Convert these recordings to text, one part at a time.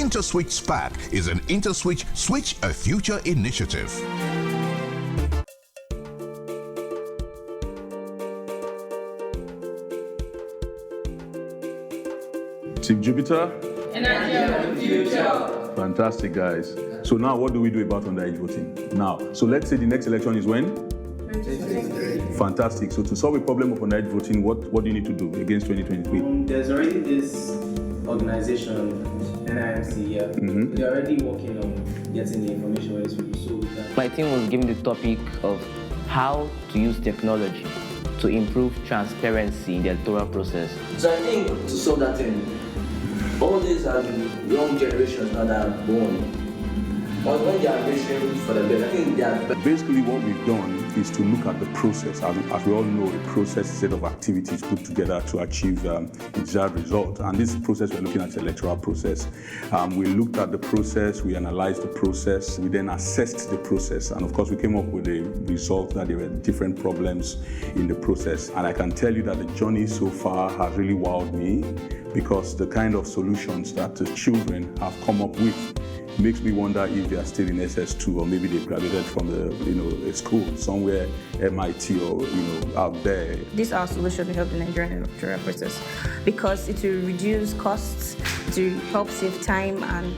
Interswitch SPAK is an Interswitch Switch a Future initiative. Team Jupiter? Energy of the future. Fantastic, guys. So now what do we do about underage voting? Now, so let's say the next election is when? 2023. Fantastic. So to solve a problem of underage voting, what do you need to do against 2023? There's already this organization, NIMC, yeah. They're already working on getting the information ready for you. So we can... My team was given the topic of how to use technology to improve transparency in the electoral process. So I think to solve that thing, all these young generations now that are born, when they are wishing for the best, I think they are... Basically what we've done is to look at the process. As we all know, a process set of activities put together to achieve desired result. And this process we're looking at the electoral process. We looked at the process, we analyzed the process, we then assessed the process. And of course, we came up with a result that there were different problems in the process. And I can tell you that the journey so far has really wowed me, because the kind of solutions that the children have come up with makes me wonder if they are still in SS2, or maybe they graduated from a school somewhere, MIT or out there. This our solution to help the Nigerian electoral process, because it will reduce costs, to help save time, and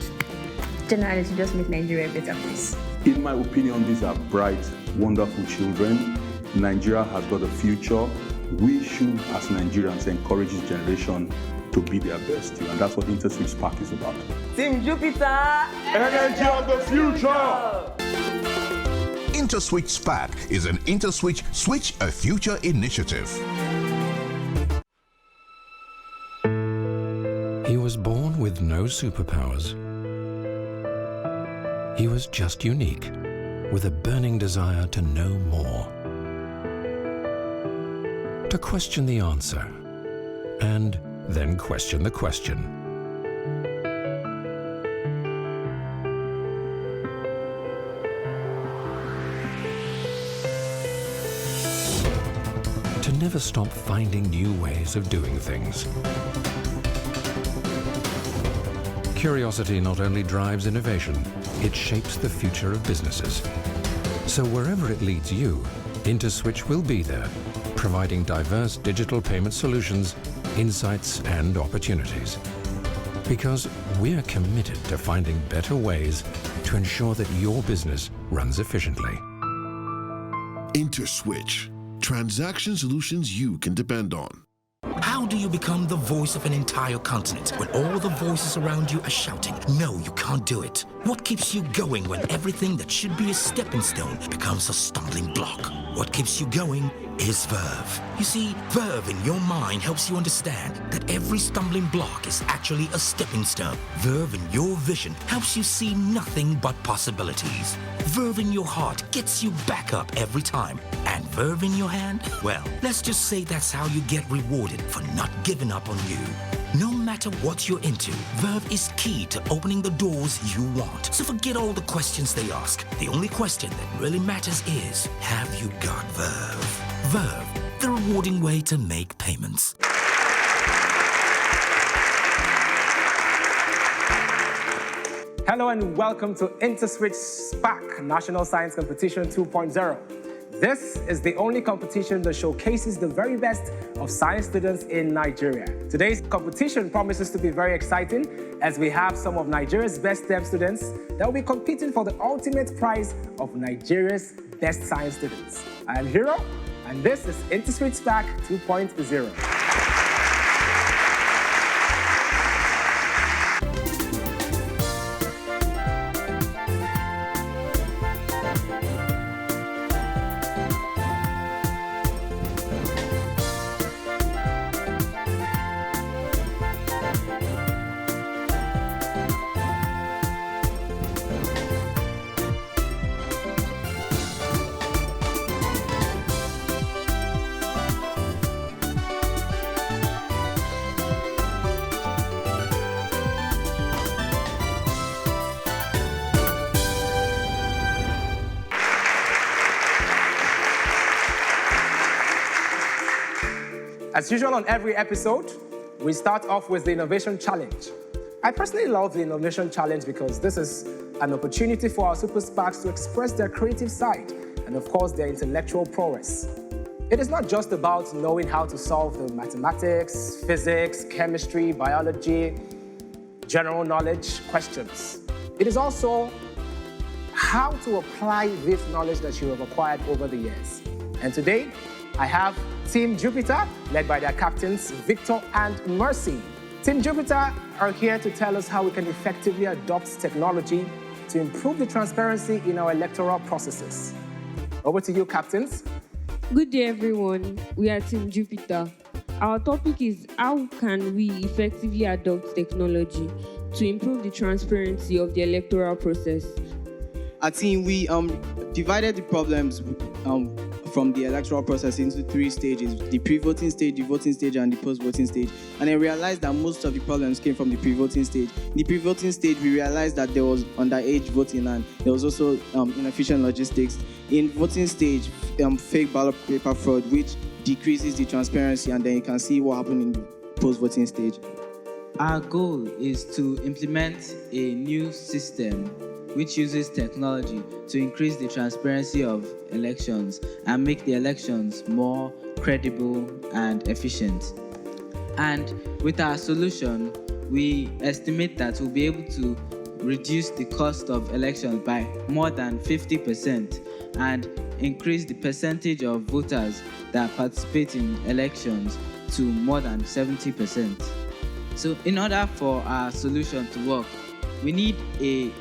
generally to just make Nigeria a better place. In my opinion, these are bright, wonderful children. Nigeria has got a future. We should, as Nigerians, encourage this generation to be their best, and that's what Interswitch SPAK is about. Team Jupiter! Energy of the future! Interswitch SPAK is an Interswitch Switch a Future initiative. He was born with no superpowers. He was just unique, with a burning desire to know more, to question the answer, and then question the question. To never stop finding new ways of doing things. Curiosity not only drives innovation, it shapes the future of businesses. So wherever it leads you, Interswitch will be there, providing diverse digital payment solutions, insights and opportunities. Because we're committed to finding better ways to ensure that your business runs efficiently. Interswitch, transaction solutions you can depend on. How do you become the voice of an entire continent when all the voices around you are shouting, no, you can't do it? What keeps you going when everything that should be a stepping stone becomes a stumbling block? What keeps you going is Verve. You see, Verve in your mind helps you understand that every stumbling block is actually a stepping stone. Verve in your vision helps you see nothing but possibilities. Verve in your heart gets you back up every time. And Verve in your hand? Well, let's just say that's how you get rewarded for not giving up on you. No matter what you're into, Verve is key to opening the doors you want. So forget all the questions they ask. The only question that really matters is, have you got Verve? Verve, the rewarding way to make payments. Hello and welcome to Interswitch SPAK National Science Competition 2.0. This is the only competition that showcases the very best of science students in Nigeria. Today's competition promises to be very exciting, as we have some of Nigeria's best STEM students that will be competing for the ultimate prize of Nigeria's best science students. I am Hero, and this is Interswitch SPAK 2.0. As usual on every episode, we start off with the Innovation Challenge. I personally love the Innovation Challenge because this is an opportunity for our super SPACs to express their creative side and, of course, their intellectual prowess. It is not just about knowing how to solve the mathematics, physics, chemistry, biology, general knowledge questions. It is also how to apply this knowledge that you have acquired over the years. And today, I have Team Jupiter, led by their captains, Victor and Mercy. Team Jupiter are here to tell us how we can effectively adopt technology to improve the transparency in our electoral processes. Over to you, captains. Good day, everyone. We are Team Jupiter. Our topic is how can we effectively adopt technology to improve the transparency of the electoral process. Our team, we divided the problems from the electoral process into 3 stages: the pre-voting stage, the voting stage, and the post-voting stage. And I realized that most of the problems came from the pre-voting stage. In the pre-voting stage, we realized that there was underage voting and there was also inefficient logistics. In voting stage, fake ballot paper fraud, which decreases the transparency, and then you can see what happened in the post-voting stage. Our goal is to implement a new system which uses technology to increase the transparency of elections and make the elections more credible and efficient. And with our solution, we estimate that we'll be able to reduce the cost of elections by more than 50% and increase the percentage of voters that participate in elections to more than 70%. So in order for our solution to work, we need a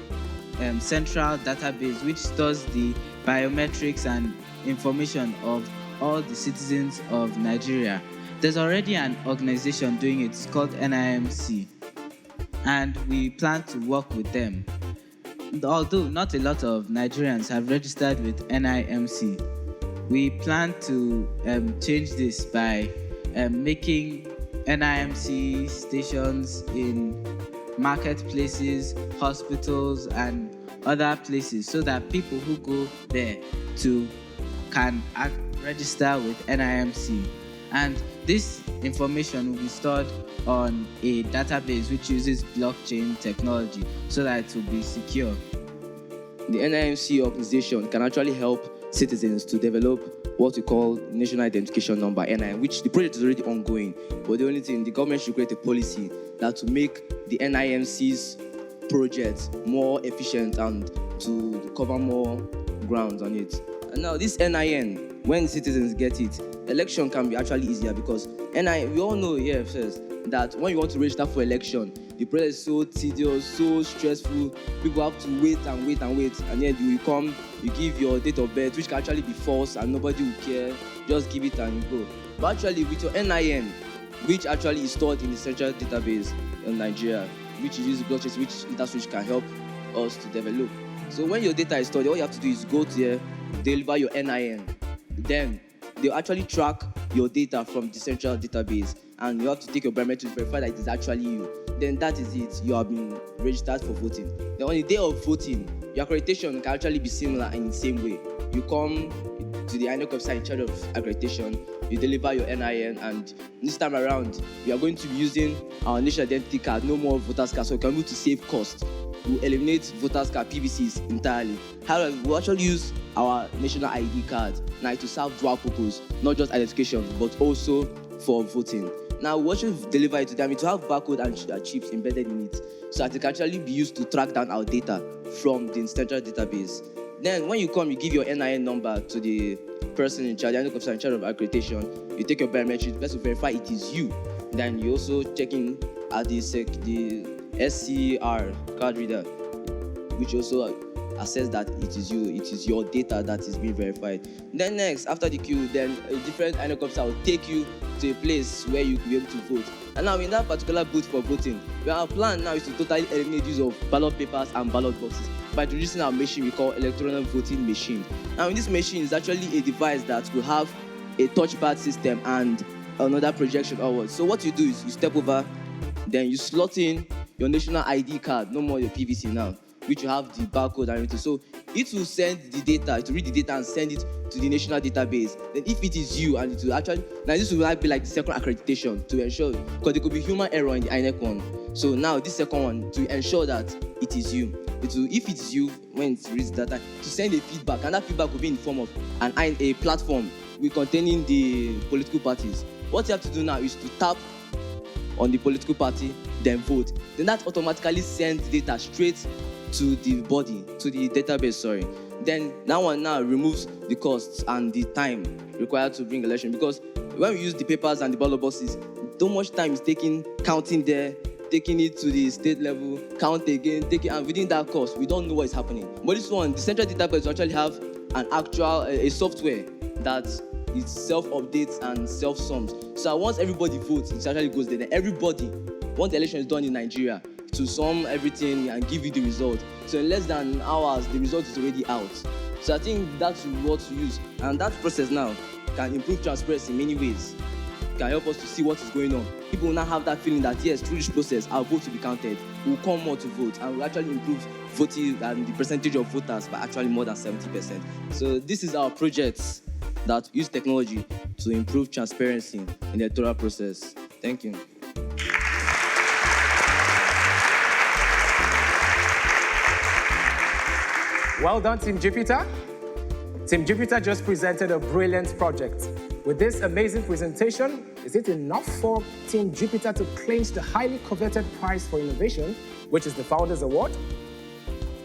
central database which stores the biometrics and information of all the citizens of Nigeria. There's already an organization doing it. It's called NIMC, and we plan to work with them. Although not a lot of Nigerians have registered with NIMC, we plan to change this by making NIMC stations in marketplaces, hospitals, and other places so that people who go there can register with NIMC. And this information will be stored on a database which uses blockchain technology so that it will be secure. The NIMC organization can actually help citizens to develop what we call National Identification Number, NIN, which the project is already ongoing. But the only thing, the government should create a policy that to make the NIMC's project more efficient and to cover more grounds on it. And now this NIN, when citizens get it, election can be actually easier because we all know here first that when you want to register for election, the process is so tedious, so stressful. People have to wait, and then you come, you give your date of birth, which can actually be false and nobody will care. Just give it and you go. But actually, with your NIN, which actually is stored in the central database in Nigeria, which uses blockchain, which Interswitch can help us to develop. So when your data is stored, all you have to do is go there, deliver your NIN. Then they'll actually track your data from the central database, and you have to take your biometrics to verify that it is actually you. Then that is it. You have been registered for voting. Then on the day of voting, your accreditation can actually be similar in the same way. You come to the INEC officer in charge of accreditation, you deliver your NIN, and this time around, we are going to be using our national identity card, no more voters card, so we can be able to save costs. We'll eliminate voters card PVCs entirely. However, we'll actually use our national ID card now to serve dual purpose, not just identification, but also for voting. Now, we actually deliver it to them. It will have barcode and chips embedded in it, so that it can actually be used to track down our data from the central database. Then, when you come, you give your NIN number to the person in charge, the INEC officer in charge of accreditation. You take your biometrics, just to verify it is you. Then you also check in at the SCR card reader, which also assess that it is you, it is your data that is being verified. Then next, after the queue, then a different INEC officer will take you to a place where you can be able to vote. And now in that particular booth for voting, our plan now is to totally eliminate use of ballot papers and ballot boxes by introducing our machine we call electronic voting machine. Now in this machine is actually a device that will have a touchpad system and another projection outwards. So what you do is you step over, then you slot in your national ID card, no more your PVC now, which you have the barcode and everything. So it will send the data, to read the data and send it to the national database. Then if it is you, and it will actually, now this will be like the second accreditation to ensure, because there could be human error in the INEC one. So now this second one, to ensure that it is you. It will, if it's you, when it reads data, to send a feedback, and that feedback will be in the form of a platform containing the political parties. What you have to do now is to tap on the political party, then vote. Then that automatically sends data straight to the body, to the database, Then that one now removes the costs and the time required to bring election, because when we use the papers and the ballot boxes, so much time is taken counting there, taking it to the state level, count again, and within that cost, we don't know what is happening. But this one, the central database will actually have an actual a software that it self-updates and self-sums. So once everybody votes, it actually goes there. Then everybody, once the election is done in Nigeria, to sum everything and give you the result. So in less than hours, the result is already out. So I think that's what to use. And that process now can improve transparency in many ways. It can help us to see what is going on. People will now have that feeling that, yes, through this process, our vote will be counted. We'll come more to vote, and we'll actually improve voting and the percentage of voters by actually more than 70%. So this is our project that use technology to improve transparency in the electoral process. Thank you. Well done, Team Jupiter. Team Jupiter just presented a brilliant project. With this amazing presentation, is it enough for Team Jupiter to clinch the highly coveted prize for innovation, which is the Founders Award?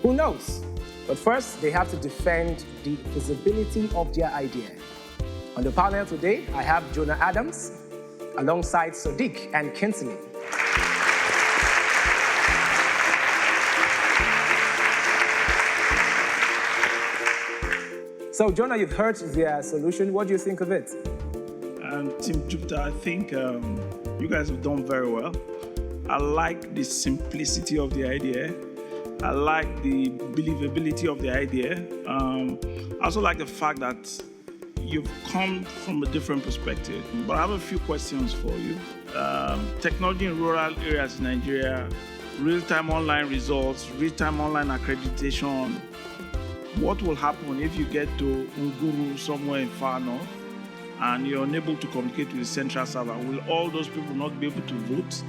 Who knows? But first, they have to defend the feasibility of their idea. On the panel today, I have Jonah Adams, alongside Sadiq and Kinsley. So, Jonah, you've heard their solution. What do you think of it? Team Jupiter, I think you guys have done very well. I like the simplicity of the idea. I like the believability of the idea. I also like the fact that you've come from a different perspective. But I have a few questions for you. Technology in rural areas in Nigeria, real-time online results, real-time online accreditation. What will happen if you get to Nguru somewhere in far north and you're unable to communicate with the central server? Will all those people not be able to vote?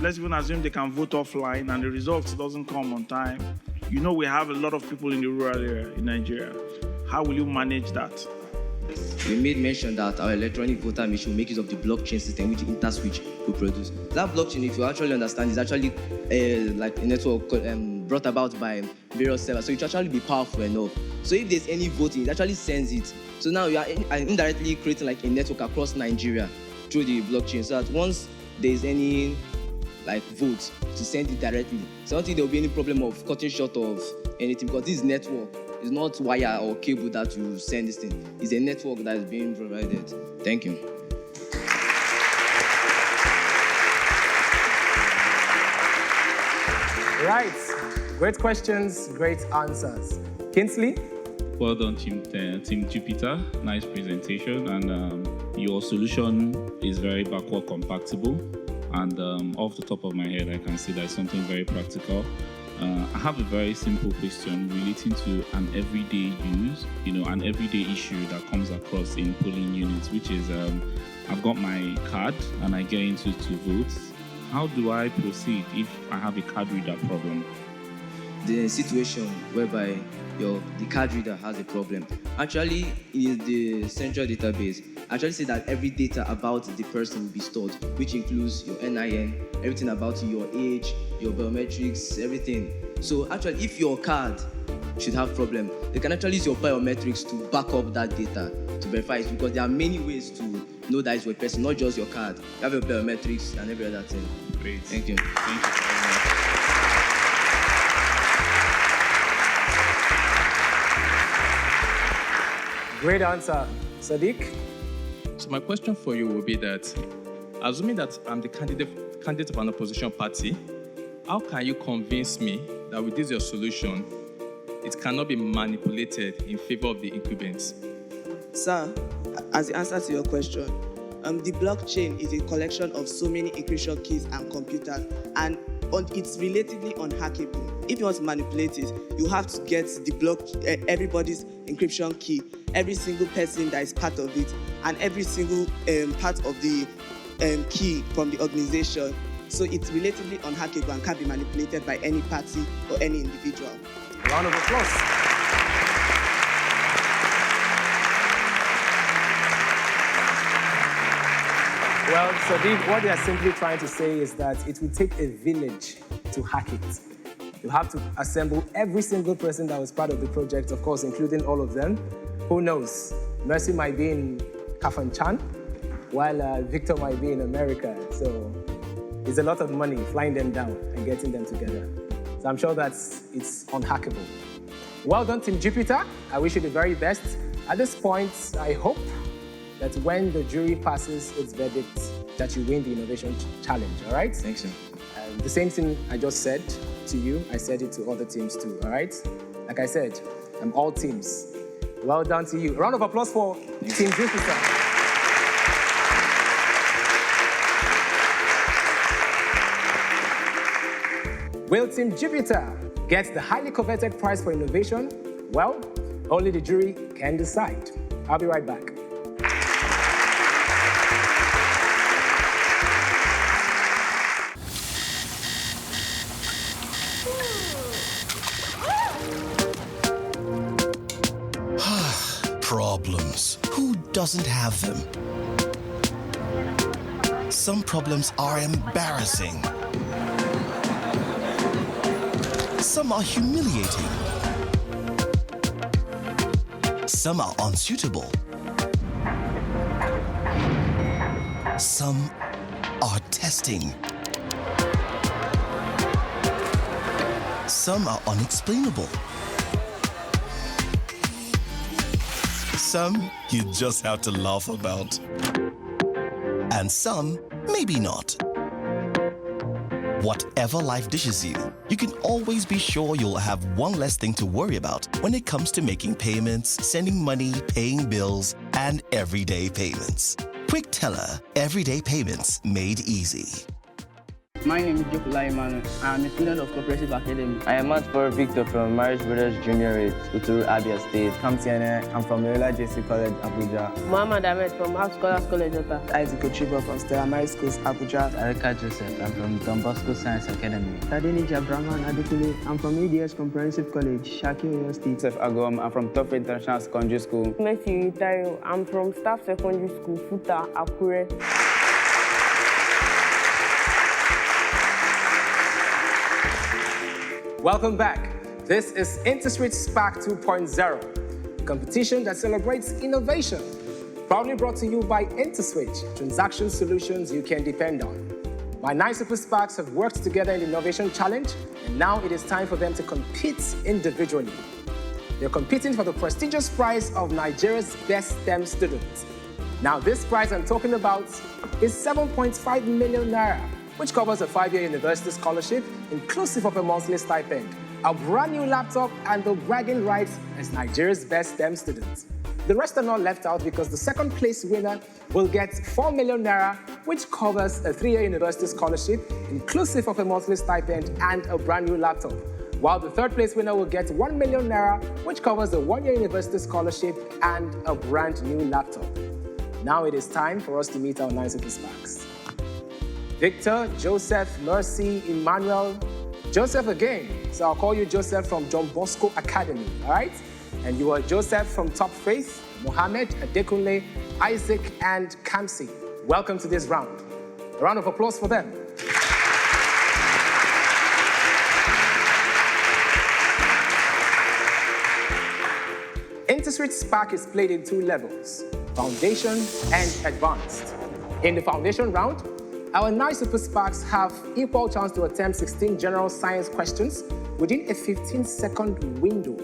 Let's even assume they can vote offline and the results doesn't come on time. You know we have a lot of people in the rural area in Nigeria. How will you manage that? We made mention that our electronic voter machine will make use of the blockchain system which Interswitch will produce. That blockchain, if you actually understand, is actually like a network brought about by various servers, so it will actually be powerful enough. So if there's any voting, it actually sends it. So now you are indirectly creating like a network across Nigeria through the blockchain, so that once there's any like vote, to send it directly. So I don't think there will be any problem of cutting short of anything, because this network is not wire or cable that you send this thing. It's a network that is being provided. Thank you. Right. Great questions, great answers. Kinsley? Well done, Team Jupiter. Nice presentation. And your solution is very backward compatible. And off the top of my head, I can see that it's something very practical. I have a very simple question relating to an everyday use, an everyday issue that comes across in polling units, which is I've got my card and I get into to vote. How do I proceed if I have a card reader problem? The situation whereby the card reader has a problem. Actually, in the central database, actually say that every data about the person will be stored, which includes your NIN, everything about you, your age, your biometrics, everything. So actually, if your card should have problem, they can actually use your biometrics to back up that data to verify it, because there are many ways to know that it's your person, not just your card. You have your biometrics and every other thing. Great. Thank you. Thank you very much. Great answer. Sadiq? So my question for you will be that, assuming that I'm the candidate of an opposition party, how can you convince me that with this your solution, it cannot be manipulated in favor of the incumbents? Sir, as the answer to your question, The blockchain is a collection of so many encryption keys and computers, and it's relatively unhackable. If you want to manipulate it, you have to get everybody's encryption key, every single person that is part of it, and every single part of the key from the organization. So it's relatively unhackable and can't be manipulated by any party or any individual. A round of applause. Well, so what they are simply trying to say is that it will take a village to hack it. You have to assemble every single person that was part of the project, of course, including all of them. Who knows? Mercy might be in Kafanchan, while Victor might be in America. So it's a lot of money flying them down and getting them together. So I'm sure that it's unhackable. Well done, Team Jupiter. I wish you the very best. At this point, I hope that when the jury passes its verdict, that you win the innovation challenge, all right? Thanks, sir. The same thing I just said to you, I said it to other teams too, all right? Like I said, I'm all teams. Well done to you. A round of applause for Team Jupiter. Will Team Jupiter get the highly coveted prize for innovation? Well, only the jury can decide. I'll be right back. Problems. Who doesn't have them? Some problems are embarrassing. Some are humiliating. Some are unsuitable. Some are testing. Some are unexplainable. Some you just have to laugh about. And some, maybe not. Whatever life dishes you, you can always be sure you'll have one less thing to worry about when it comes to making payments, sending money, paying bills, and everyday payments. Quick Teller, everyday payments made easy. My name is Jokula Emmanuel. I am a student of Cooperative Academy. I am for Victor from Marriage Brothers Junior Uturu, Abia State. Kamtiene, I'm from Loyola JC College, Abuja. Muhammad Ahmed from House Scholars College, Ota. Isaac Ochiba from Stella Maris Schools, Abuja. Aleka Joseph, I'm from Don Bosco Science Academy. Tadeni Jabraman Adekule, I'm from ADS Comprehensive College, Shaki, Oyo State. Joseph Agom, I'm from Top International Secondary School. Messi Tayo, I'm from Staff Secondary School, Futa, Akure. Welcome back. This is Interswitch SPAK 2.0, a competition that celebrates innovation. Proudly brought to you by Interswitch, transaction solutions you can depend on. My 9 Super SPAKs have worked together in the Innovation Challenge, and now it is time for them to compete individually. They're competing for the prestigious prize of Nigeria's Best STEM Students. Now, this prize I'm talking about is 7.5 million naira, which covers a 5-year university scholarship, inclusive of a monthly stipend, a brand new laptop, and the bragging rights as Nigeria's Best STEM Students. The rest are not left out because the second place winner will get 4 million naira, which covers a 3-year university scholarship, inclusive of a monthly stipend and a brand new laptop. While the third place winner will get 1 million naira, which covers a 1-year university scholarship and a brand new laptop. Now it is time for us to meet our 9 Super SPAKs. Victor, Joseph, Mercy, Emmanuel, Joseph again. So I'll call you Joseph from John Bosco Academy, all right? And you are Joseph from Top Faith, Mohammed, Adekunle, Isaac, and Kamsi. Welcome to this round. A round of applause for them. Interswitch SPAK is played in 2 levels, Foundation and Advanced. In the Foundation round, our 9 Super SPAKs have equal chance to attempt 16 general science questions within a 15-second window.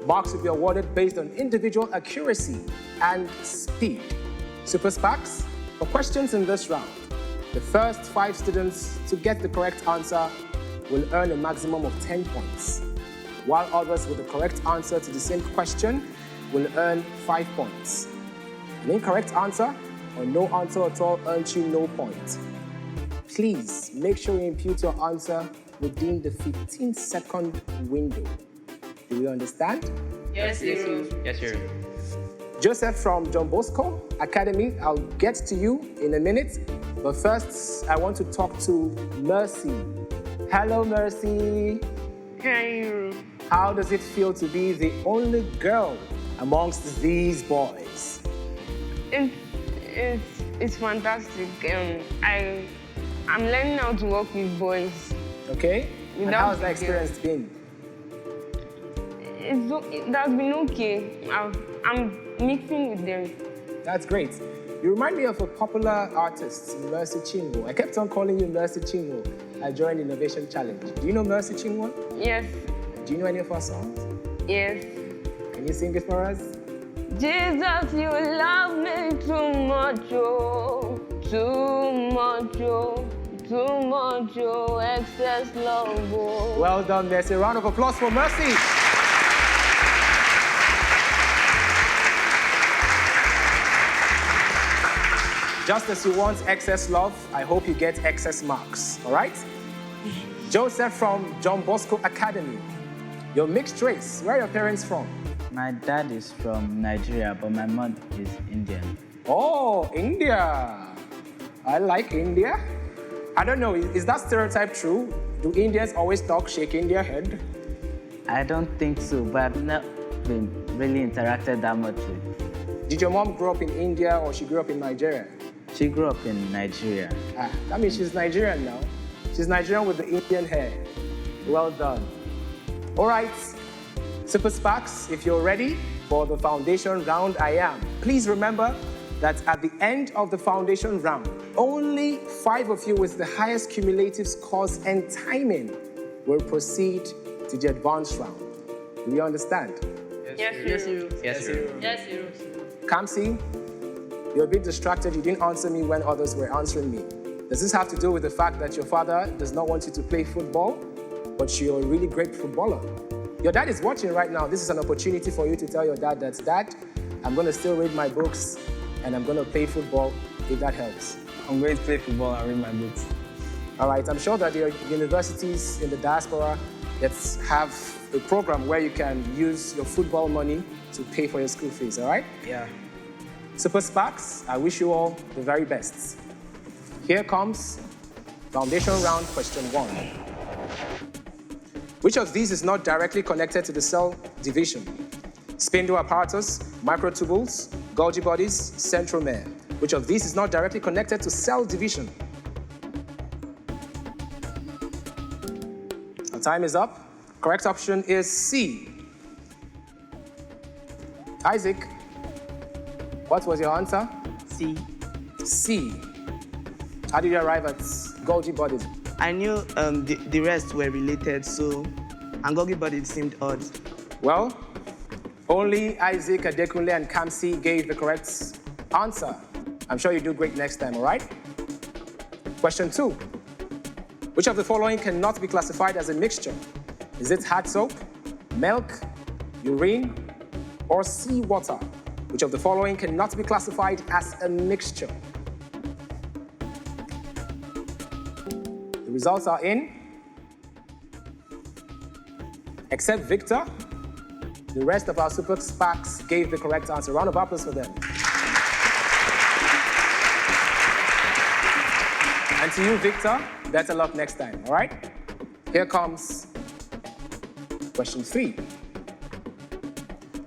Marks will be awarded based on individual accuracy and speed. Super SPAKs, for questions in this round, the first 5 students to get the correct answer will earn a maximum of 10 points, while others with the correct answer to the same question will earn 5 points. An incorrect answer or no answer at all earns you no point. Please make sure you impute your answer within the 15-second window. Do you understand? Yes, sir. Yes, sir. Joseph from John Bosco Academy, I'll get to you in a minute. But first, I want to talk to Mercy. Hello, Mercy. Hey. How does it feel to be the only girl amongst these boys? It's fantastic. I'm learning how to work with boys. Okay. And how's that experience been? That's been okay. I'm mixing with them. That's great. You remind me of a popular artist, Mercy Chinwo. I kept on calling you Mercy Chinwo. I joined Innovation Challenge. Do you know Mercy Chinwo? Yes. Do you know any of her songs? Yes. Can you sing it for us? Jesus, you love me too much, oh, too much, oh, too much, oh, excess love, oh. Well done, Mercy. A round of applause for Mercy. Just as you want excess love, I hope you get excess marks, all right? Joseph from John Bosco Academy. You're mixed race. Where are your parents from? My dad is from Nigeria, but my mom is Indian. Oh, India. I like India. I don't know, is that stereotype true? Do Indians always talk shaking their head? I don't think so, but I've not been really interacted that much with. Did your mom grow up in India or she grew up in Nigeria? She grew up in Nigeria. That means she's Nigerian now. She's Nigerian with the Indian hair. Well done. All right, Super SPAKs, if you're ready for the foundation round, I am. Please remember that at the end of the foundation round, only 5 of you with the highest cumulative scores and timing will proceed to the advanced round. Do you understand? Yes, sir. Yes, sir. Yes, sir. Kamsi, you're a bit distracted. You didn't answer me when others were answering me. Does this have to do with the fact that your father does not want you to play football, but you're a really great footballer? Your dad is watching right now. This is an opportunity for you to tell your dad that, Dad, I'm going to still read my books and I'm going to play football, if that helps. I'm going to play football and read my books. All right, I'm sure that there are universities in the diaspora that have a program where you can use your football money to pay for your school fees, all right? Yeah. Super SPAKs, I wish you all the very best. Here comes foundation round question 1. Which of these is not directly connected to the cell division? Spindle apparatus, microtubules, Golgi bodies, centromere. Which of these is not directly connected to cell division? Our time is up. Correct option is C. Isaac, what was your answer? C. C. How did you arrive at Golgi bodies? I knew the rest were related, so and Golgi bodies seemed odd. Well, only Isaac, Adekunle, and Kamsi gave the correct answer. I'm sure you do great next time, all right? Question 2. Which of the following cannot be classified as a mixture? Is it hard soap, milk, urine, or seawater? Which of the following cannot be classified as a mixture? The results are in. Except Victor, the rest of our Super SPAKs gave the correct answer. Round of applause for them. And to you, Victor, better luck next time, all right? Here comes question 3.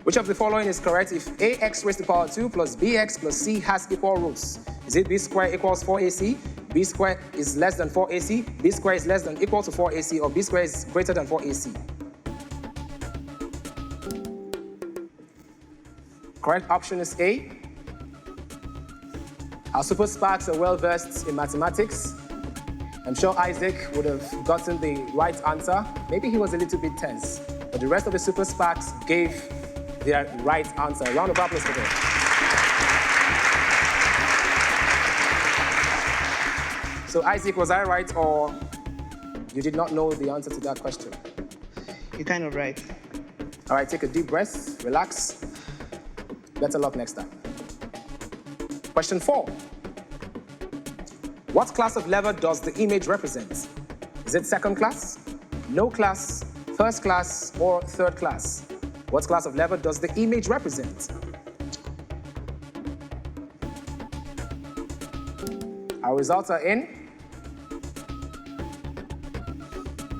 Which of the following is correct if ax raised to the power 2 plus bx plus c has equal roots? Is it b squared equals 4ac, b squared is less than 4ac, b squared is less than equal to 4ac, or b squared is greater than 4ac? Correct option is A. Our Super SPAKs are well versed in mathematics. I'm sure Isaac would have gotten the right answer. Maybe he was a little bit tense, but the rest of the Super SPAKs gave their right answer. A round of applause for them. So Isaac, was I right, or you did not know the answer to that question? You're kind of right. All right, take a deep breath, relax. Better luck next time. Question 4. What class of level does the image represent? Is it second class, no class, first class, or third class? What class of level does the image represent? Our results are in.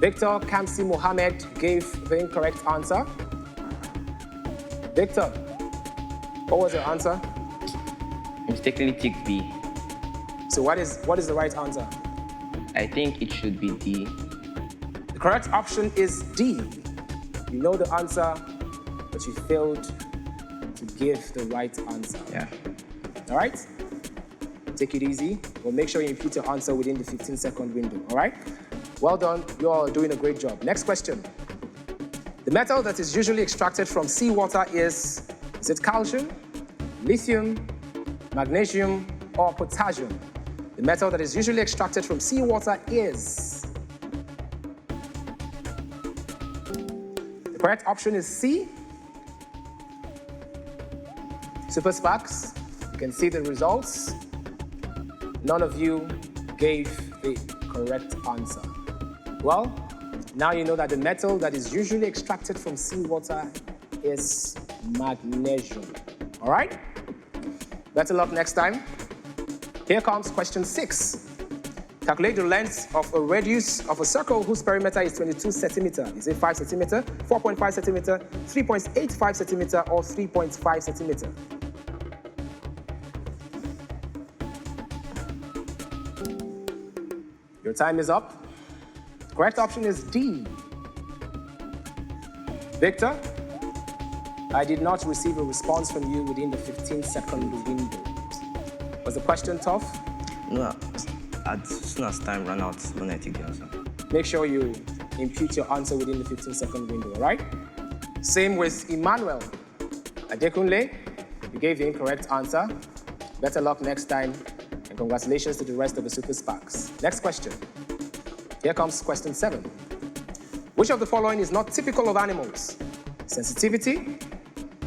Victor Kamsi Mohammed gave the incorrect answer. Victor, what was your answer? Mistakenly ticked B. So what is the right answer? I think it should be D. The correct option is D. You know the answer, but you failed to give the right answer. Yeah. All right? Take it easy. We'll make sure you impute your answer within the 15-second window. All right? Well done. You're all doing a great job. Next question. The metal that is usually extracted from seawater is it calcium, lithium, magnesium, or potassium? The metal that is usually extracted from seawater is... The correct option is C. Super SPAKs, you can see the results. None of you gave the correct answer. Well, now you know that the metal that is usually extracted from seawater is magnesium. All right? Better luck next time. Here comes question 6. Calculate the length of a radius of a circle whose perimeter is 22 centimeter. Is it 5 centimeter, 4.5 centimeter, 3.85 centimeter, or 3.5 centimeter? Your time is up. Correct option is D. Victor, I did not receive a response from you within the 15-second window. Was the question tough? No, as soon as time ran out, when I take the answer. Make sure you impute your answer within the 15-second window, all right? Same with Emmanuel Adekunle. You gave the incorrect answer. Better luck next time, and congratulations to the rest of the Super SPAKs. Next question. Here comes question 7. Which of the following is not typical of animals? Sensitivity,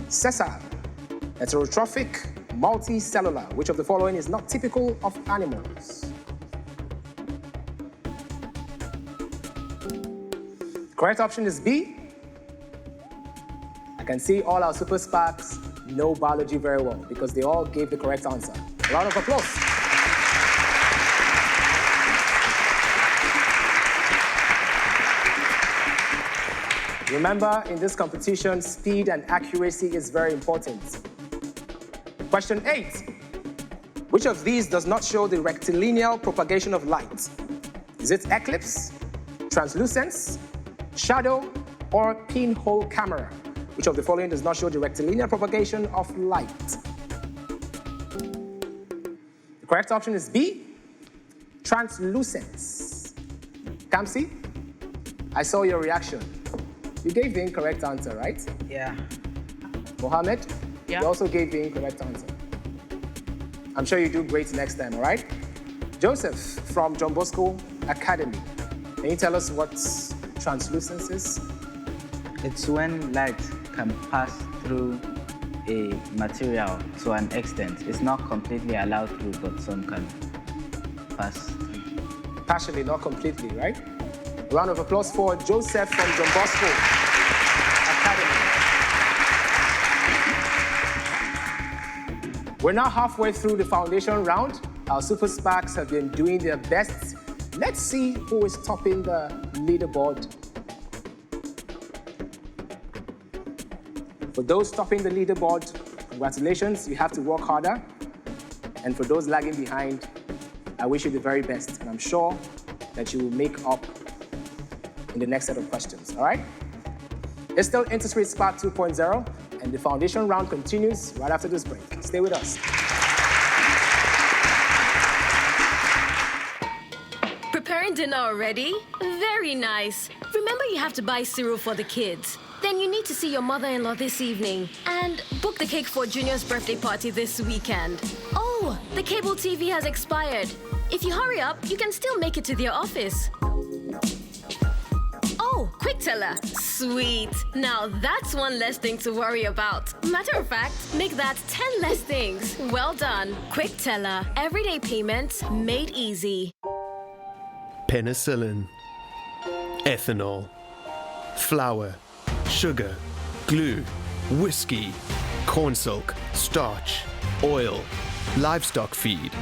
sessile, heterotrophic, multicellular. Which of the following is not typical of animals? Correct option is B. I can see all our Super SPAKs know biology very well because they all gave the correct answer. A round of applause. Remember, in this competition, speed and accuracy is very important. Question 8. Which of these does not show the rectilinear propagation of light? Is it eclipse, translucence, shadow, or pinhole camera? Which of the following does not show the rectilinear propagation of light? The correct option is B, translucence. Kamsi, I saw your reaction. You gave the incorrect answer, right? Yeah. Mohammed, Yeah. you also gave the incorrect answer. I'm sure you do great next time, all right? Joseph from John Bosco Academy. Can you tell us what translucence is? It's when light can pass through a material to an extent. It's not completely allowed through, but some can pass through. Partially, not completely, right? A round of applause for Joseph from John Bosco Academy. We're now halfway through the foundation round. Our Super SPAKs have been doing their best. Let's see who is topping the leaderboard. For those topping the leaderboard, congratulations, you have to work harder. And for those lagging behind, I wish you the very best. And I'm sure that you will make up in the next set of questions, all right? It's still Interswitch SPAK 2.0, and the foundation round continues right after this break. Stay with us. Preparing dinner already? Very nice. Remember, you have to buy cereal for the kids. Then you need to see your mother-in-law this evening and book the cake for Junior's birthday party this weekend. Oh, the cable TV has expired. If you hurry up, you can still make it to their office. Oh, Oh, quick teller. Sweet. Now that's one less thing to worry about. Matter of fact, make that 10 less things. Well done. Quick teller. Everyday payments made easy. Penicillin, ethanol, flour, sugar, glue, whiskey, cornstalk, starch, oil, livestock feed,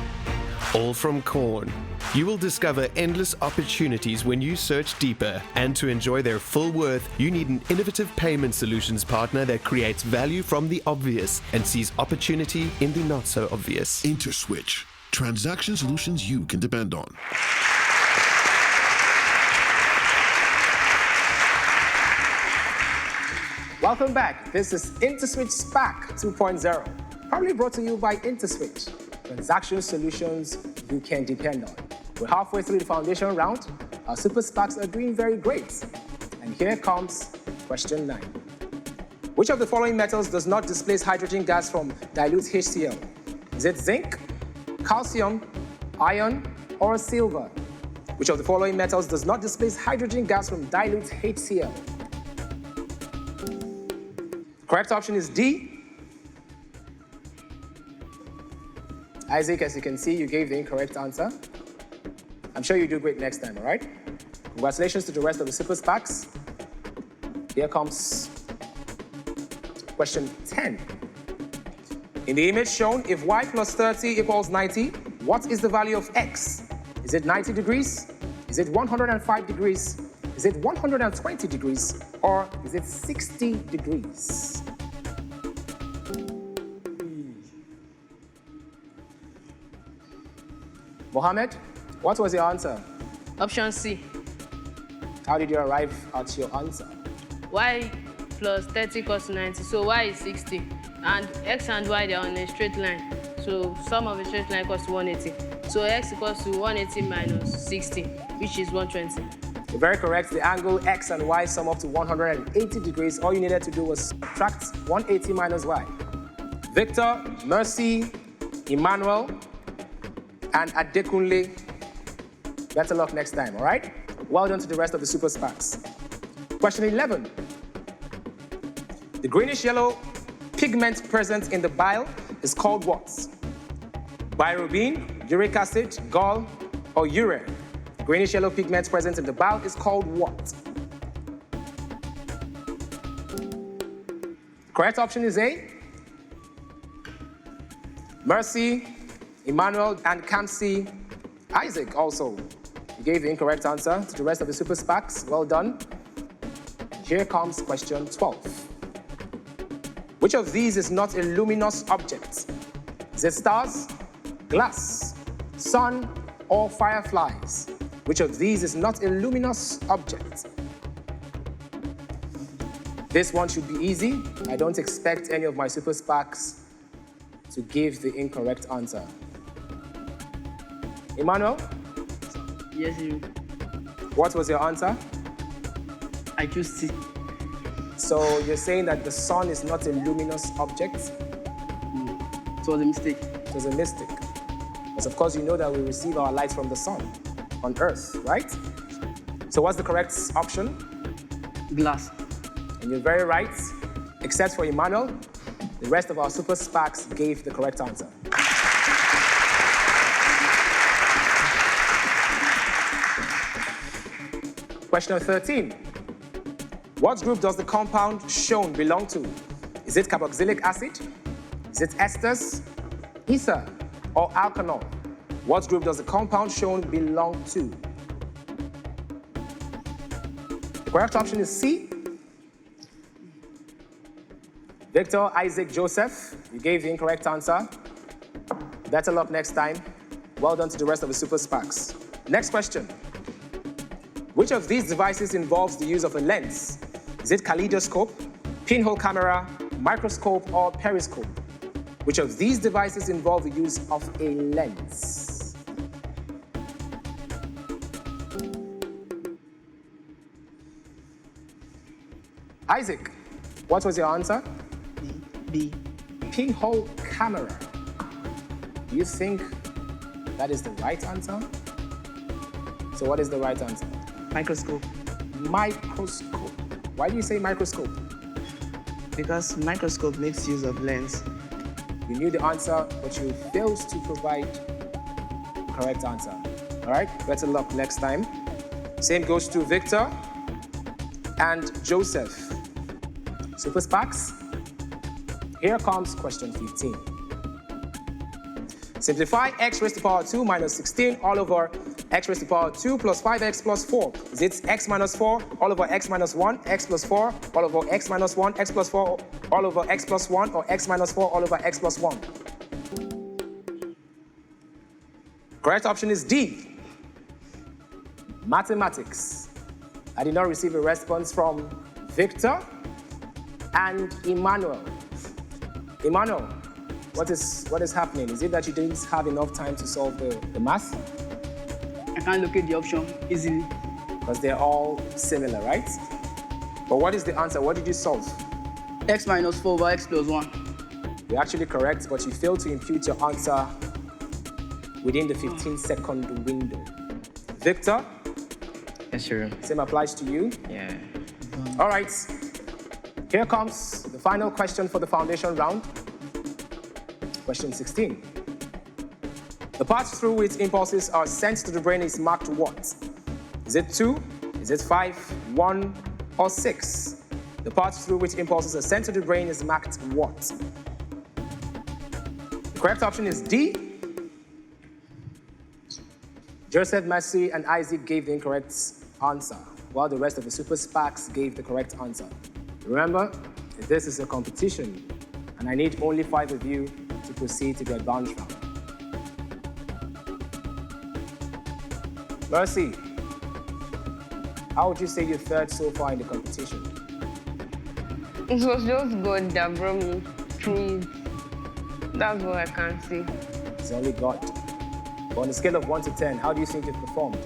all from corn. You will discover endless opportunities when you search deeper, and to enjoy their full worth, you need an innovative payment solutions partner that creates value from the obvious and sees opportunity in the not so obvious. Interswitch, transaction solutions you can depend on. Welcome back. This is Interswitch SPAK 2.0, probably brought to you by Interswitch, transaction solutions you can depend on. We're halfway through the foundation round. Our super SPAKs are doing very great. And here comes question 9. Which of the following metals does not displace hydrogen gas from dilute HCl? Is it zinc, calcium, iron, or silver? Which of the following metals does not displace hydrogen gas from dilute HCl? Correct option is D. Isaac, as you can see, you gave the incorrect answer. I'm sure you do great next time, all right? Congratulations to the rest of the super SPAKs. Here comes question 10. In the image shown, if y plus 30 equals 90, what is the value of x? Is it 90 degrees? Is it 105 degrees? Is it 120 degrees? Or is it 60 degrees? Mohammed, what was your answer? Option C. How did you arrive at your answer? Y plus 30 equals 90, so y is 60. And x and y, they are on a straight line. So sum of a straight line equals to 180. So x equals to 180 minus 60, which is 120. You're very correct. The angle x and y sum up to 180 degrees. All you needed to do was subtract 180 minus y. Victor, Mercy, Emmanuel, and Adekunle, better luck next time, all right? Well done to the rest of the super SPAKs. Question 11. The greenish-yellow pigment present in the bile is called what? Bilirubin, uric acid, gall, or urea? Greenish-yellow pigment present in the bile is called what? Correct option is A. Mercy, Emmanuel, and Kamsi. Isaac also. You gave the incorrect answer to the rest of the super SPAKs. Well done. Here comes question 12. Which of these is not a luminous object? Is it stars, glass, sun, or fireflies? Which of these is not a luminous object? This one should be easy. I don't expect any of my super SPAKs to give the incorrect answer. Emmanuel? Yes, you. What was your answer? I choose C. So you're saying that the sun is not a luminous object? It was a mistake. It was a mistake. Because of course you know that we receive our light from the sun on Earth, right? So what's the correct option? Glass. And you're very right, except for Emmanuel. The rest of our super SPAKs gave the correct answer. Question 13. What group does the compound shown belong to? Is it carboxylic acid? Is it esters, ether, or alkanol? What group does the compound shown belong to? The correct option is C. Victor, Isaac, Joseph, you gave the incorrect answer. Better luck next time. Well done to the rest of the super SPAKs. Next question. Which of these devices involves the use of a lens? Is it kaleidoscope, pinhole camera, microscope, or periscope? Which of these devices involve the use of a lens? Isaac, what was your answer? B. Pinhole camera. Do you think that is the right answer? So what is the right answer? Microscope. microscope. Why do you say microscope? Because microscope makes use of lens. You knew the answer, but you failed to provide the correct answer. All right, better luck next time. Same goes to Victor and Joseph. Super SPAKs. Here comes question 15. Simplify x raised to the power 2 minus 16 all over x raised to the power 2 plus 5x plus 4. Is it x minus 4 all over x minus 1, x plus 4 all over x minus 1, x plus 4 all over x plus 1, or x minus 4 all over x plus 1? Correct option is D. Mathematics. I did not receive a response from Victor and Emmanuel. Emmanuel, what is happening? Is it that you didn't have enough time to solve the math? I can't locate the option easily. Because they're all similar, right? But what is the answer? What did you solve? X minus 4 over x plus 1. You're actually correct, but you failed to impute your answer within the 15-second window. Victor? Yes, sir. Same applies to you? Yeah. All right. Here comes the final question for the foundation round. Question 16. The path through which impulses are sent to the brain is marked what? Is it 2? Is it 5, 1, or 6? The path through which impulses are sent to the brain is marked what? The correct option is D. Joseph, Mercy, and Isaac gave the incorrect answer, while the rest of the Super SPAKs gave the correct answer. Remember, this is a competition, and I need only 5 of you to proceed to the advanced round. Mercy, how would you say you fared so far in the competition? It was just God that brought me through it. That's what I can say. It's only God. But on a scale of 1 to 10, how do you think you've performed?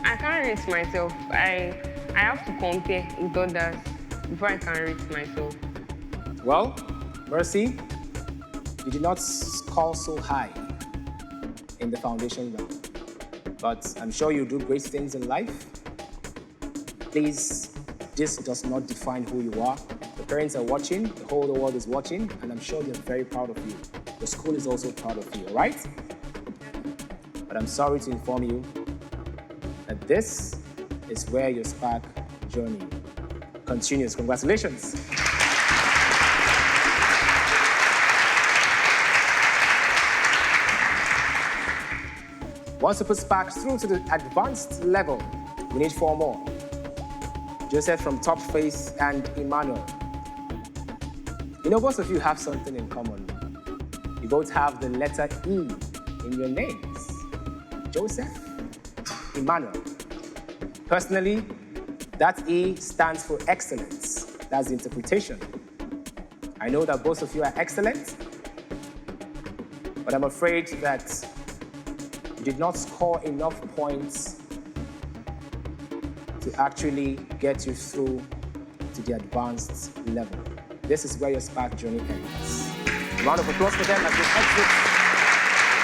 I can't rate myself. I have to compare with others before I can rate myself. Well, Mercy, you did not score so high in the foundation round. But I'm sure you'll do great things in life. Please, this does not define who you are. The parents are watching, the whole world is watching, and I'm sure they're very proud of you. The school is also proud of you, all right? But I'm sorry to inform you that this is where your SPAK journey continues. Congratulations. One Super SPAK through to the advanced level. We need 4 more. Joseph from Top Face and Emmanuel. You know, both of you have something in common. You both have the letter E in your names. Joseph, Emmanuel. Personally, that E stands for excellence. That's the interpretation. I know that both of you are excellent, but I'm afraid that you did not score enough points to actually get you through to the advanced level. This is where your SPAK journey ends. A round of applause for them as they exit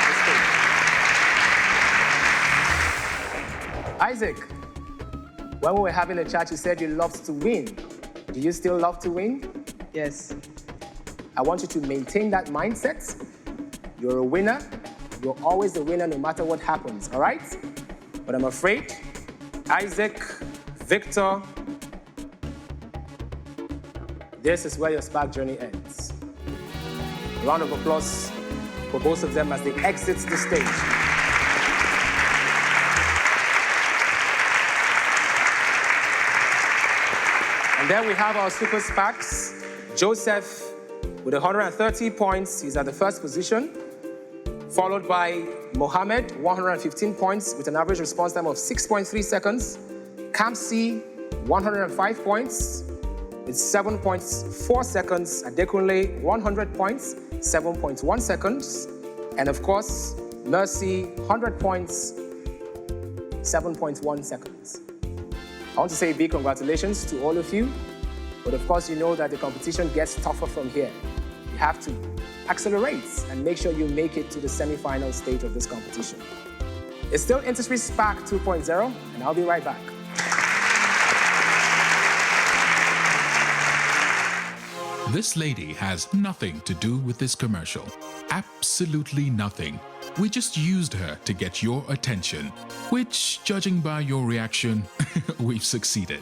the stage. Isaac, when we were having a chat, you said you loved to win. Do you still love to win? Yes. I want you to maintain that mindset. You're a winner. You're always the winner no matter what happens, all right? But I'm afraid, Isaac, Victor, this is where your SPAK journey ends. A round of applause for both of them as they exit the stage. And then we have our Super SPAKs. Joseph with 130 points, he's at the first position, followed by Mohammed, 115 points with an average response time of 6.3 seconds. Kamsi, 105 points with 7.4 seconds. Adekunle, 100 points, 7.1 seconds. And of course, Mercy, 100 points, 7.1 seconds. I want to say big congratulations to all of you. But of course, you know that the competition gets tougher from here. You have to accelerate and make sure you make it to the semi-final stage of this competition. It's still Interswitch SPAK 2.0, and I'll be right back. This lady has nothing to do with this commercial. Absolutely nothing. We just used her to get your attention, which, judging by your reaction, we've succeeded.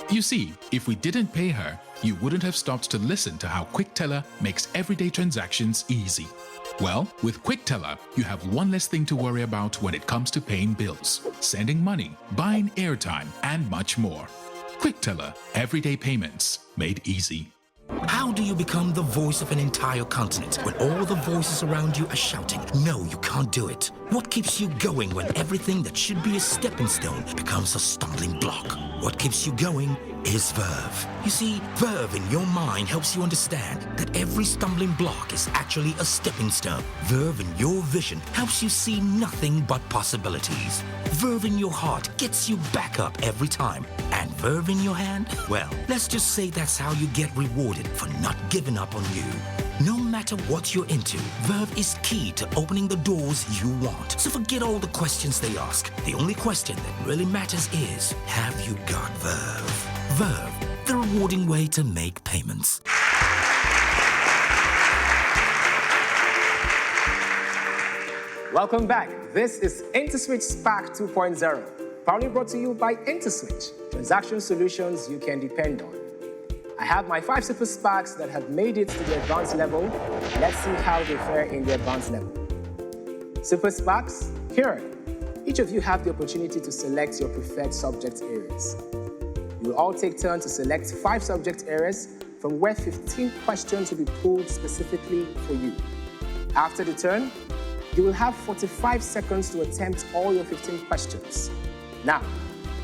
You see, if we didn't pay her, you wouldn't have stopped to listen to how QuickTeller makes everyday transactions easy. Well, with QuickTeller, you have one less thing to worry about when it comes to paying bills, sending money, buying airtime, and much more. QuickTeller, everyday payments made easy. How do you become the voice of an entire continent when all the voices around you are shouting, no, you can't do it? What keeps you going when everything that should be a stepping stone becomes a stumbling block? What keeps you going is verve. You see, verve in your mind helps you understand that every stumbling block is actually a stepping stone. Verve in your vision helps you see nothing but possibilities. Verve in your heart gets you back up every time. And verve in your hand? Well, let's just say that's how you get rewarded for not giving up on you. No matter what you're into, verve is key to opening the doors you want. So forget all the questions they ask. The only question that really matters is, have you got verve? Verve, the rewarding way to make payments. Welcome back. This is Interswitch SPAK 2.0, proudly brought to you by Interswitch, transaction solutions you can depend on. I have my 5 super SPAKs that have made it to the advanced level. Let's see how they fare in the advanced level. Super SPAKs, here. Each of you have the opportunity to select your preferred subject areas. You will all take turns to select 5 subject areas from where 15 questions will be pulled specifically for you. After the turn, you will have 45 seconds to attempt all your 15 questions. Now,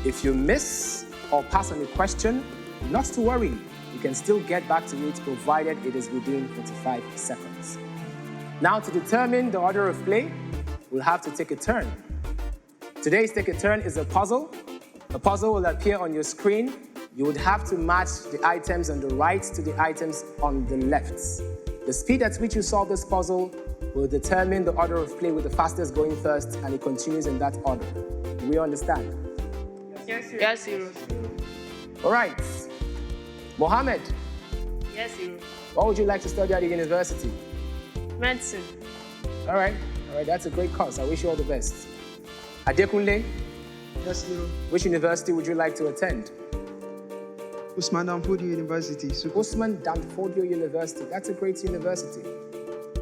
if you miss or pass on a question, not to worry. You can still get back to it provided it is within 45 seconds. Now, to determine the order of play, we'll have to take a turn. Today's take a turn is a puzzle. A puzzle will appear on your screen. You would have to match the items on the right to the items on the left. The speed at which you solve this puzzle will determine the order of play with the fastest going first, and it continues in that order. Do we understand? Yes, sir. Yes, sir. All right. Mohammed. Yes, sir. What would you like to study at the university? Medicine. All right, that's a great course. I wish you all the best. Adekunle. Yes, sir. Which university would you like to attend? Usman Danfodio University. Usman Danfodio University. That's a great university.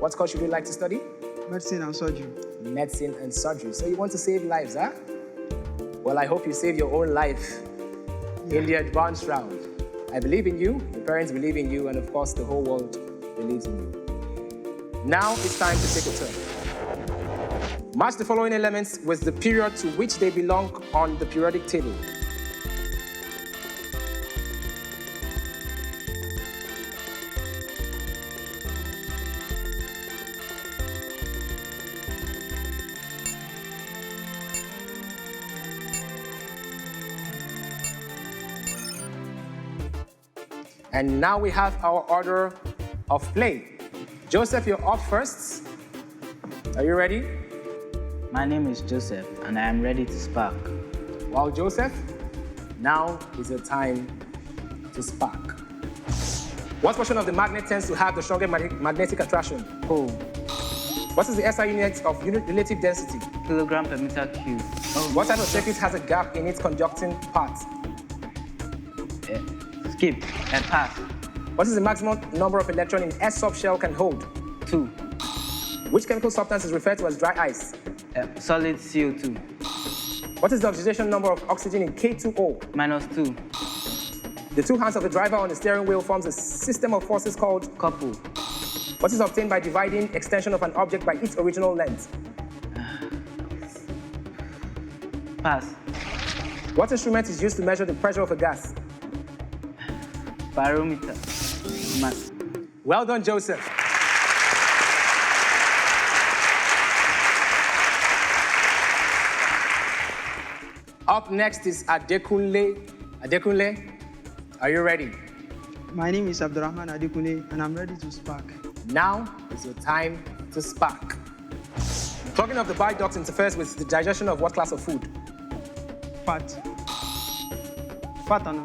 What course would you like to study? Medicine and surgery. Medicine and surgery. So you want to save lives, huh? Well, I hope you save your own life in the advanced round. I believe in you, your parents believe in you, and of course the whole world believes in you. Now it's time to take a turn. Match the following elements with the period to which they belong on the periodic table. And now we have our order of play. Joseph, you're up first. Are you ready? My name is Joseph, and I am ready to spark. Well, Joseph, now is your time to spark. What portion of the magnet tends to have the strongest magnetic attraction? Pole. What is the SI unit of relative density? Kilogram per meter cube. What type of circuit has a gap in its conducting part? Skip and pass. What is the maximum number of electrons in S subshell can hold? 2. Which chemical substance is referred to as dry ice? Solid CO2. What is the oxidation number of oxygen in K2O? -2. The 2 hands of the driver on the steering wheel forms a system of forces called? Couple. What is obtained by dividing extension of an object by its original length? Pass. What instrument is used to measure the pressure of a gas? Barometer. Well done, Joseph. Up next is Adekunle. Adekunle, are you ready? My name is Abdurrahman Adekunle, and I'm ready to spark. Now is your time to spark. Plugging of the bile duct interferes with the digestion of what class of food? Fat. Fat or no?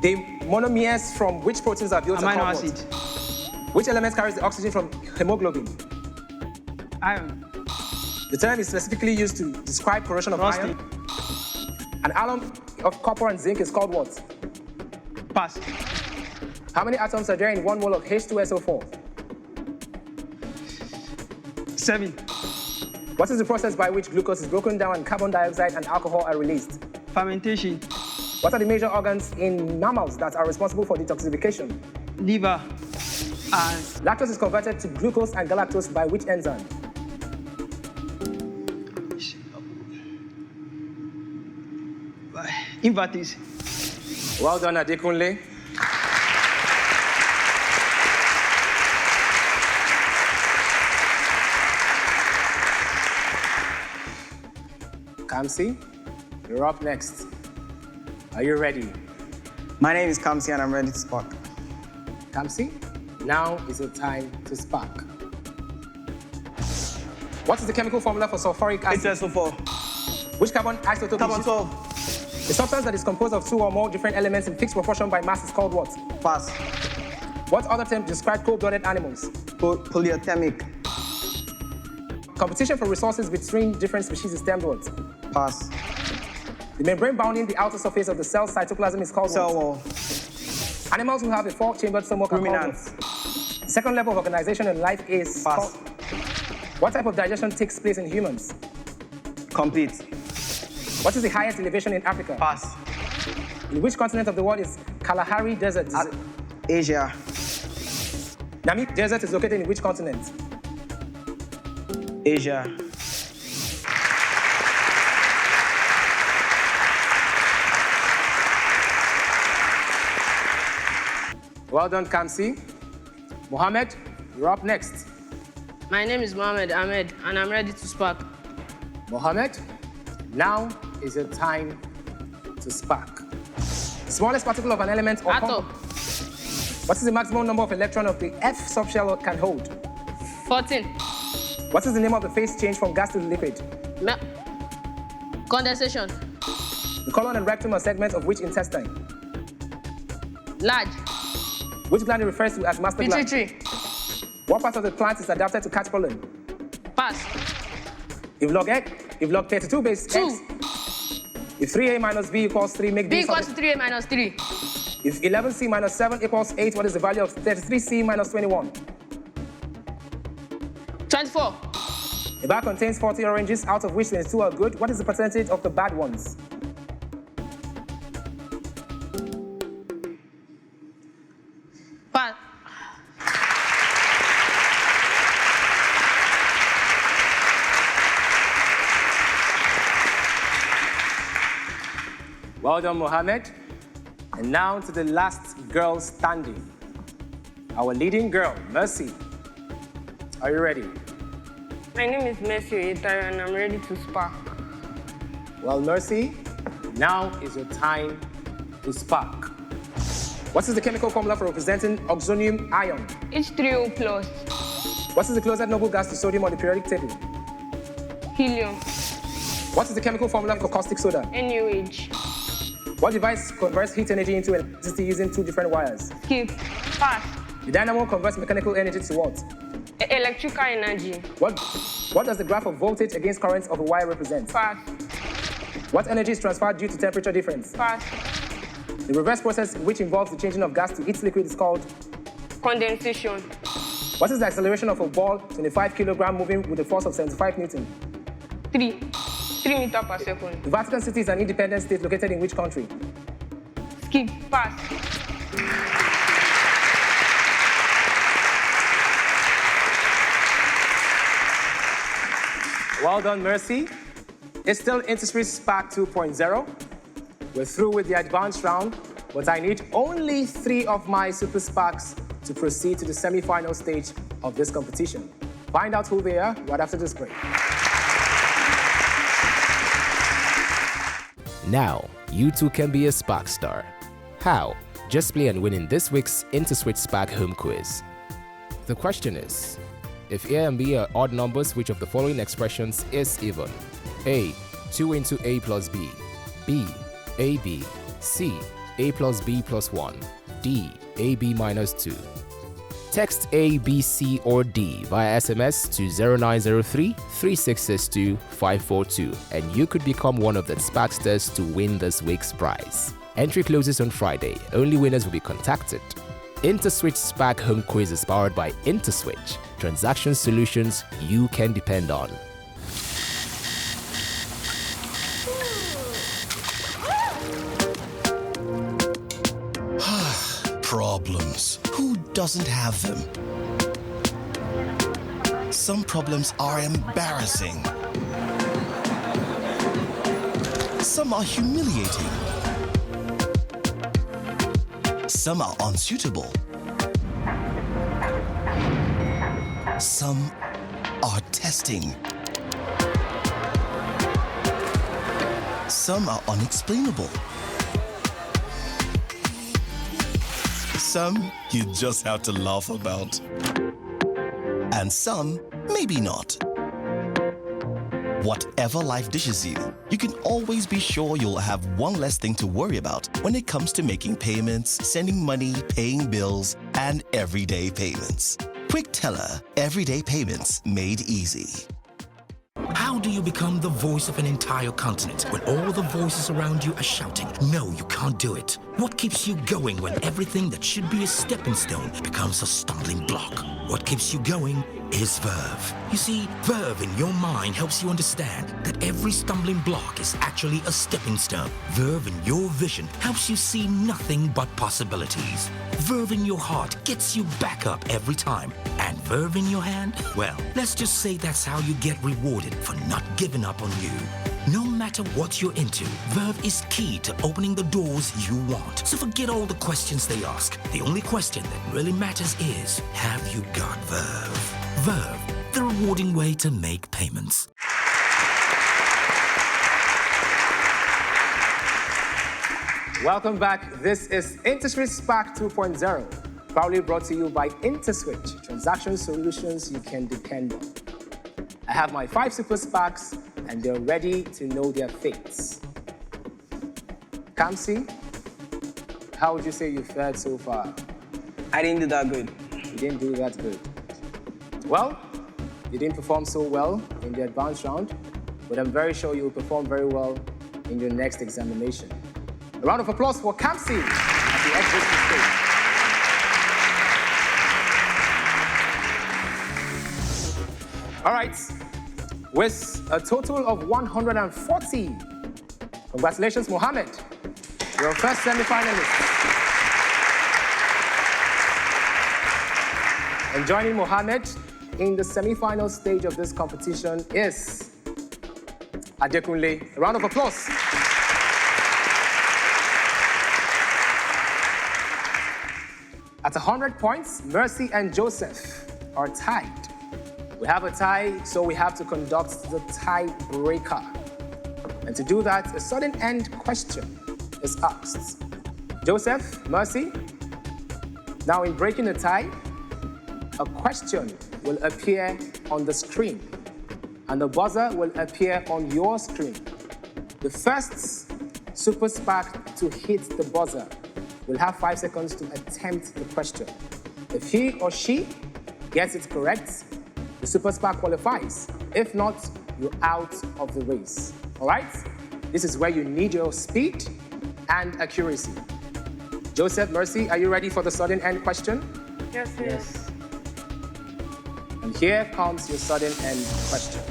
The monomers from which proteins are built amino upon acid. Which element carries the oxygen from hemoglobin? Iron. The term is specifically used to describe corrosion of iron. An alum of copper and zinc is called what? Pass. How many atoms are there in 1 mole of H2SO4? 7. What is the process by which glucose is broken down and carbon dioxide and alcohol are released? Fermentation. What are the major organs in mammals that are responsible for detoxification? Liver. And lactose is converted to glucose and galactose by which enzyme? invertase. Well done, Adekunle. Kamsi, you're up next. Are you ready? My name is Kamsi and I'm ready to spark. Kamsi, now is the time to spark. What is the chemical formula for sulfuric acid? H2SO4. Which carbon isotope Carbon is 12. The substance that is composed of 2 or more different elements in fixed proportion by mass is called what? Pass. What other term describes cold-blooded animals? Polyatemic. Competition for resources between different species is termed what? Pass. The membrane bounding the outer surface of the cell's cytoplasm is called cell what? wall. Animals who have a 4-chambered stomach are called Ruminants. what? The second level of organization in life is Pass. What type of digestion takes place in humans? Complete. What is the highest elevation in Africa? Pass. In which continent of the world is Kalahari Desert? Asia. Namib Desert is located in which continent? Asia. Well done, Kamsi. Mohammed, you're up next. My name is Mohammed Ahmed, and I'm ready to spark. Mohammed, now is your time to spark. Smallest particle of an element or Atom. What is the maximum number of electrons of the F subshell can hold? 14. What is the name of the phase change from gas to liquid? Condensation. The colon and rectum are segments of which intestine? Large. Which gland refers to as master gland? Pituitary. What part of the plant is adapted to catch pollen? Pass. If log 32 base 2. x, if 3a minus b equals 3, make B b equals to 3a minus 3. If 11c minus 7 equals 8, what is the value of 33c minus 21? 24. A bag contains 40 oranges, out of which 22 are good. What is the percentage of the bad ones? Pass. Well done, Mohammed. And now to the last girl standing. Our leading girl, Mercy. Are you ready? My name is Mercy Oyetaro and I'm ready to spark. Well, Mercy, now is your time to spark. What is the chemical formula for representing oxonium ion? H3O plus. What is the closest noble gas to sodium on the periodic table? Helium. What is the chemical formula for caustic soda? NaOH. What device converts heat energy into electricity using 2 different wires? Skip. Pass. The dynamo converts mechanical energy to what? Electrical energy. What does the graph of voltage against current of a wire represent? Pass. What energy is transferred due to temperature difference? Pass. The reverse process which involves the changing of gas to its liquid is called? Condensation. What is the acceleration of a ball 25 kilogram moving with a force of 75 Newton? 3 meters per second. The Vatican City is an independent state located in which country? Skip. Pass. Well done, Mercy. It's still Interswitch SPAK 2.0. We're through with the advanced round, but I need only 3 of my Super SPAKs to proceed to the semi-final stage of this competition. Find out who they are right after this break. Now, you too can be a SPAK star. How? Just play and win in this week's Interswitch SPAK home quiz. The question is, if A and B are odd numbers, which of the following expressions is even? A, 2 into A plus B. B, AB. C, A plus B plus 1. D, AB minus 2. Text A, B, C, or D via SMS to 0903 3662 542 and you could become one of the SPAKsters to win this week's prize. Entry closes on Friday. Only winners will be contacted. Interswitch SPAK Home Quiz is powered by Interswitch. Transaction solutions you can depend on. Problems. Who doesn't have them? Some problems are embarrassing. Some are humiliating. Some are unsuitable. Some are testing. Some are unexplainable. Some you just have to laugh about. And some, maybe not. Whatever life dishes you, you can always be sure you'll have one less thing to worry about when it comes to making payments, sending money, paying bills, and everyday payments. Quick Teller, everyday payments made easy. How do you become the voice of an entire continent when all the voices around you are shouting, no, you can't do it? What keeps you going when everything that should be a stepping stone becomes a stumbling block? What keeps you going is verve. You see, verve in your mind helps you understand that every stumbling block is actually a stepping stone. Verve in your vision helps you see nothing but possibilities. Verve in your heart gets you back up every time. And verve in your hand? Well, let's just say that's how you get rewarded for not giving up on you. No matter what you're into, verve is key to opening the doors you want. So forget all the questions they ask. The only question that really matters is, have you got verve? Verve, the rewarding way to make payments. Welcome back. This is Interswitch SPAK 2.0, proudly brought to you by Interswitch, transaction solutions you can depend on. I have my 5 super SPAKs, and they're ready to know their fates. Kamsi, how would you say you fared so far? I didn't do that good. You didn't do that good. Well, you didn't perform so well in the advanced round, but I'm very sure you'll perform very well in your next examination. A round of applause for Kamsi at the exhibition stage. All right, with a total of 140. Congratulations, Mohammed. Your first semi-finalist. And joining Mohammed in the semi-final stage of this competition is Adekunle. A round of applause. At 100 points, Mercy and Joseph are tied. We have a tie, so we have to conduct the tiebreaker. And to do that, a sudden end question is asked. Joseph, Mercy, now in breaking the tie, a question will appear on the screen, and the buzzer will appear on your screen. The first super SPAK to hit the buzzer will have 5 seconds to attempt the question. If he or she gets it correct, the super SPAK qualifies. If not, you're out of the race. All right? This is where you need your speed and accuracy. Joseph, Mercy, are you ready for the sudden end question? Yes, yes. And here comes your sudden end question.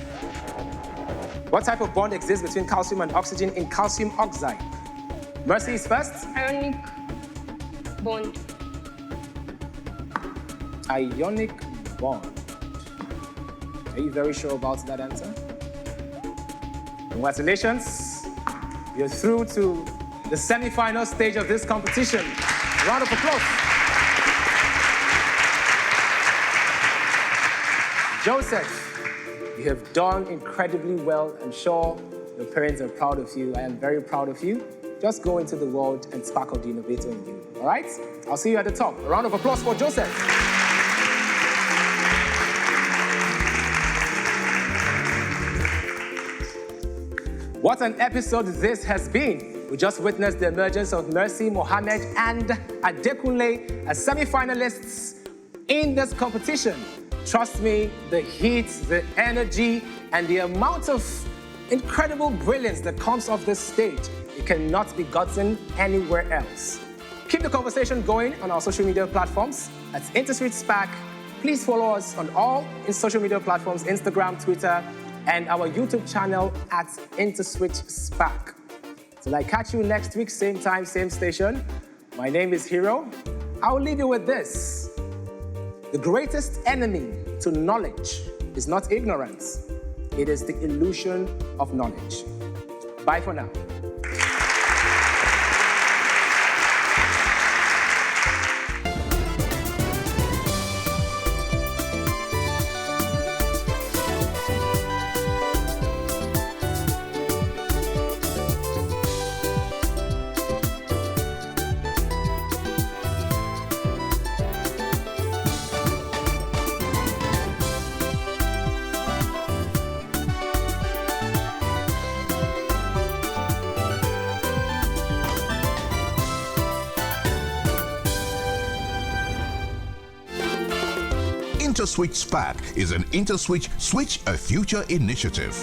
What type of bond exists between calcium and oxygen in calcium oxide? Mercy is first. Ionic bond. Ionic bond. Are you very sure about that answer? Congratulations. You're through to the semi-final stage of this competition. Round of applause. Joseph, you have done incredibly well. I'm sure your parents are proud of you. I am very proud of you. Just go into the world and sparkle the innovator in you. All right? I'll see you at the top. A round of applause for Joseph. What an episode this has been. We just witnessed the emergence of Mercy, Mohammed, and Adekunle as semi-finalists in this competition. Trust me, the heat, the energy, and the amount of incredible brilliance that comes off this stage, it cannot be gotten anywhere else. Keep the conversation going on our social media platforms at Interswitch SPAK. Please follow us on all social media platforms, Instagram, Twitter, and our YouTube channel at Interswitch SPAK. Till I catch you next week, same time, same station. My name is Hero. I will leave you with this. The greatest enemy to knowledge is not ignorance. It is the illusion of knowledge. Bye for now. Interswitch SPAK is an Interswitch Switch a Future initiative.